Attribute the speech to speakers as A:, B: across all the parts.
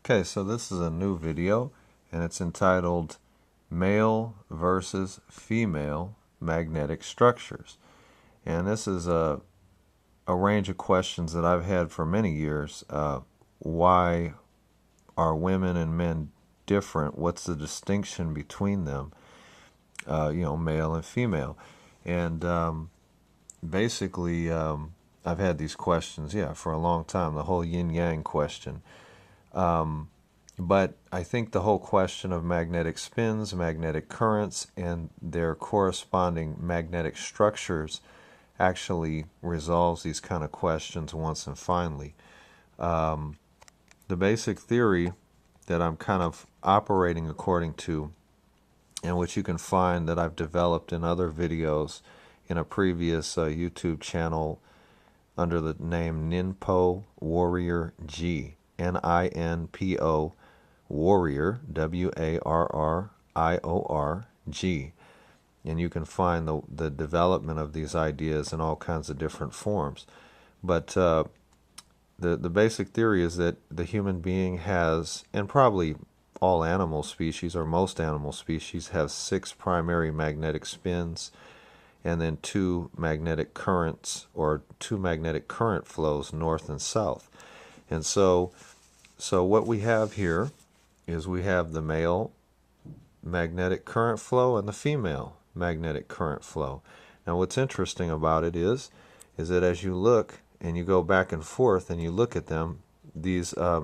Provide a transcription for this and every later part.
A: Okay, so this is a new video and it's entitled Male versus Female Magnetic Structures. And this is a range of questions that I've had for many years. Why are women and men different? What's the distinction between them? Male and female. And basically, I've had these questions, for a long time, the whole yin-yang question. But I think the whole question of magnetic spins, magnetic currents, and their corresponding magnetic structures actually resolves these kind of questions once and finally. The basic theory that I'm kind of operating according to, and which you can find that I've developed in other videos in a previous YouTube channel under the name Ninpo Warrior G, Ninpo Warrior, Warrior-G. And you can find the development of these ideas in all kinds of different forms. But the basic theory is that the human being has, and probably all animal species or most animal species have 6 primary magnetic spins and then 2 magnetic currents or 2 magnetic current flows north and south. And so what we have here is we have the male magnetic current flow and the female magnetic current flow. Now what's interesting about it is that as you look and you go back and forth and you look at them, these the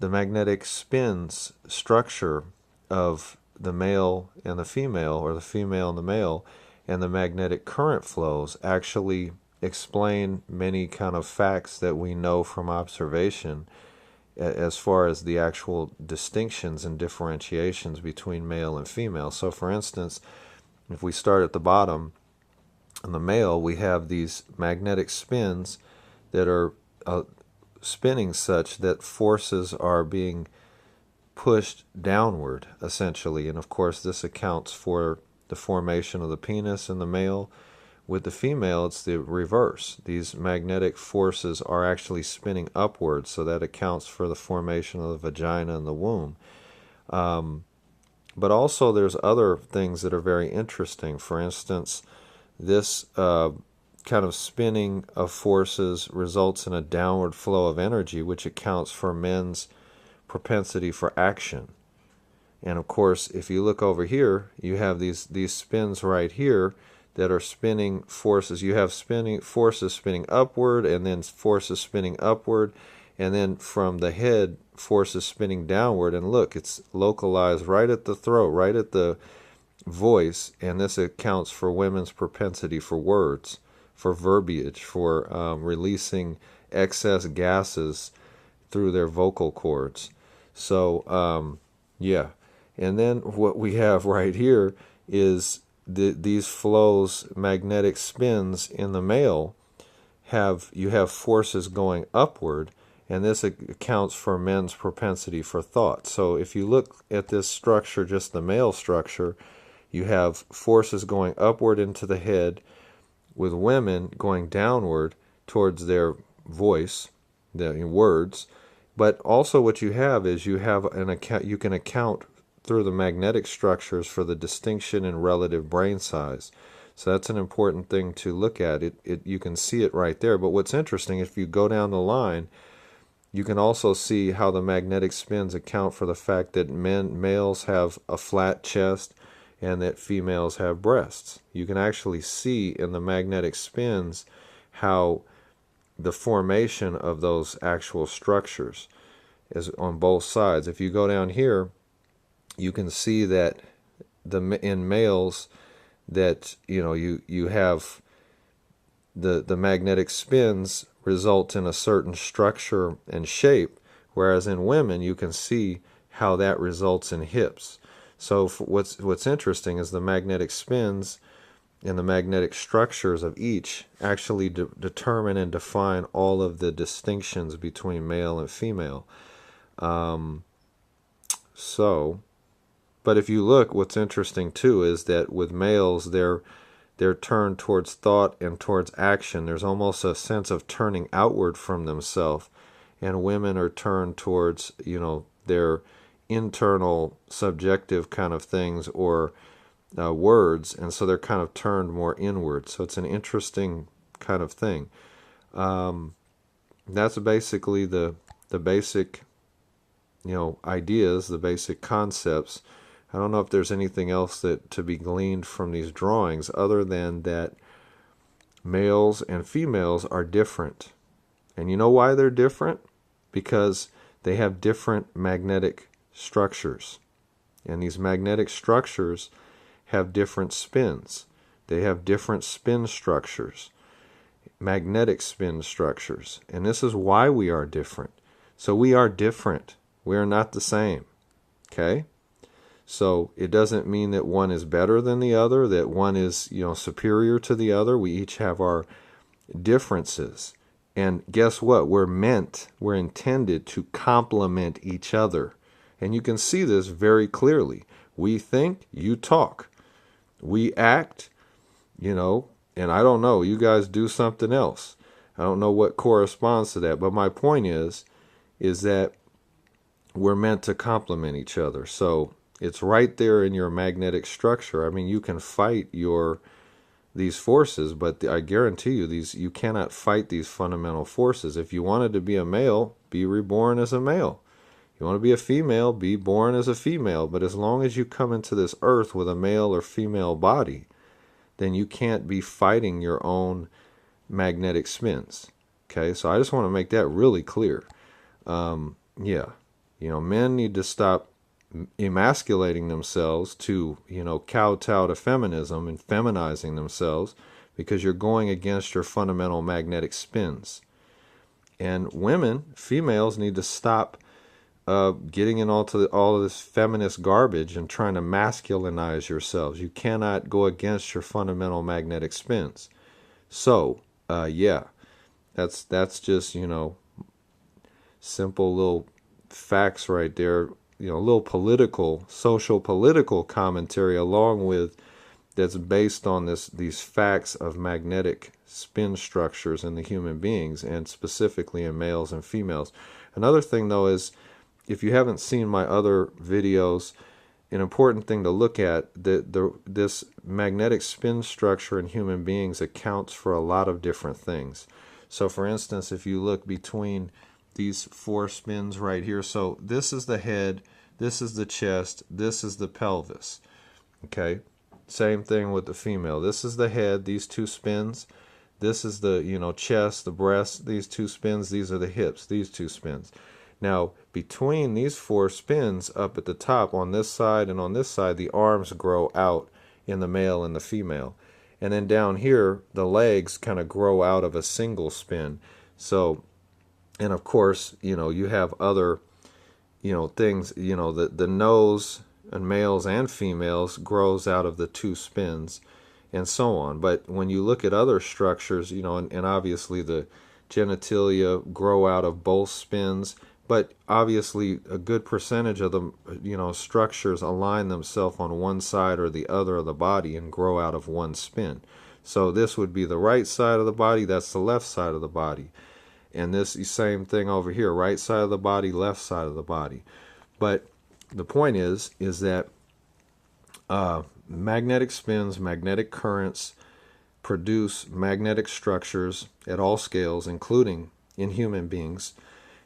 A: magnetic spins structure of the male and the female, or the female and the male, and the magnetic current flows actually explain many kind of facts that we know from observation as far as the actual distinctions and differentiations between male and female. So for instance, if we start at the bottom, in the male, we have these magnetic spins that are spinning such that forces are being pushed downward, essentially. And of course, this accounts for the formation of the penis in the male. With the female, it's the reverse. These magnetic forces are actually spinning upwards, so that accounts for the formation of the vagina and the womb. But also there's other things that are very interesting. For instance, this kind of spinning of forces results in a downward flow of energy, which accounts for men's propensity for action. And of course, if you look over here, you have these spins right here that are spinning forces. You have forces spinning upward, and then forces spinning upward, and then from the head, forces spinning downward. And look, it's localized right at the throat, right at the voice, and this accounts for women's propensity for words, for verbiage, for releasing excess gases through their vocal cords. So, yeah. And then what we have right here is these flows, magnetic spins in the male, you have forces going upward, and this accounts for men's propensity for thought. So if you look at this structure, just the male structure, you have forces going upward into the head, with women going downward towards their voice, the words. But also what you have is you can account through the magnetic structures for the distinction in relative brain size. So that's an important thing to look at. You can see it right there. But what's interesting, if you go down the line, you can also see how the magnetic spins account for the fact that males have a flat chest and that females have breasts. You can actually see in the magnetic spins how the formation of those actual structures is on both sides. If you go down here, you can see that in males that you have the magnetic spins result in a certain structure and shape, whereas in women you can see how that results in hips. So what's interesting is the magnetic spins and the magnetic structures of each actually determine and define all of the distinctions between male and female. But if you look, what's interesting too is that with males, they're turned towards thought and towards action. There's almost a sense of turning outward from themselves and women are turned towards, their internal subjective kind of things, or words, and so they're kind of turned more inward. So it's an interesting kind of thing. That's basically the basic, ideas, the basic concepts. I don't know if there's anything else that to be gleaned from these drawings other than that males and females are different. And you know why they're different? Because they have different magnetic structures. And these magnetic structures have different spins. They have different spin structures, magnetic spin structures. And this is why we are different. So we are different. We are not the same. Okay? So it doesn't mean that one is better than the other, that one is, superior to the other. We each have our differences. And guess what? We're intended to complement each other. And you can see this very clearly. We think, you talk. We act, and I don't know, you guys do something else. I don't know what corresponds to that. But my point is that we're meant to complement each other. So it's right there in your magnetic structure. I mean, you can fight these forces, but I guarantee you, you cannot fight these fundamental forces. If you wanted to be a male, be reborn as a male. You want to be a female, be born as a female. But as long as you come into this earth with a male or female body, then you can't be fighting your own magnetic spins. Okay, so I just want to make that really clear. Men need to stop emasculating themselves to, kowtow to feminism and feminizing themselves, because you're going against your fundamental magnetic spins. And females need to stop getting in all of this feminist garbage and trying to masculinize yourselves. You cannot go against your fundamental magnetic spins. So, that's just, simple little facts right there. A little social political commentary along with that's based on these facts of magnetic spin structures in the human beings, and specifically in males and females. Another thing, though, is if you haven't seen my other videos, an important thing to look at, this magnetic spin structure in human beings accounts for a lot of different things. So, for instance, if you look between these 4 spins right here, so this is the head, this is the chest, this is the pelvis. Okay? Same thing with the female. This is the head, these 2 spins. This is the, chest, the breast, these 2 spins. These are the hips, these 2 spins. Now, between these 4 spins up at the top, on this side and on this side, the arms grow out in the male and the female. And then down here, the legs kind of grow out of a single spin. So, and of course, you have other, things, the nose in males and females grows out of the 2 spins, and so on. But when you look at other structures, and obviously the genitalia grow out of both spins, but obviously a good percentage of the, structures align themselves on one side or the other of the body and grow out of one spin. So this would be the right side of the body, that's the left side of the body. And this same thing over here, right side of the body, left side of the body. But the point is that magnetic spins, magnetic currents produce magnetic structures at all scales, including in human beings,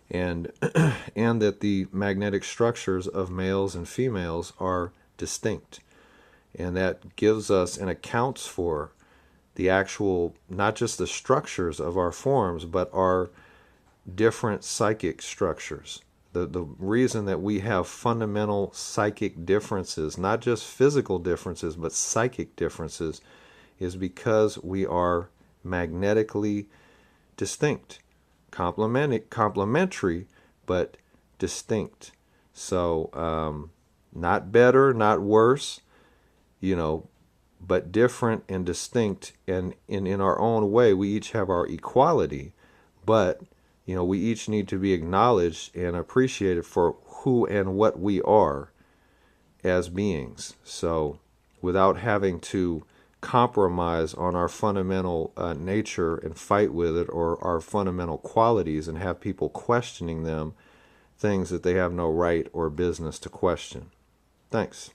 A: and that the magnetic structures of males and females are distinct. And that gives us and accounts for the actual, not just the structures of our forms, but our different psychic structures. The reason that we have fundamental psychic differences, not just physical differences, but psychic differences, is because we are magnetically distinct. Complementary, but distinct. So, not better, not worse, but different and distinct. And in our own way, we each have our equality, but we each need to be acknowledged and appreciated for who and what we are as beings. So without having to compromise on our fundamental nature and fight with it, or our fundamental qualities, and have people questioning them, things that they have no right or business to question. Thanks.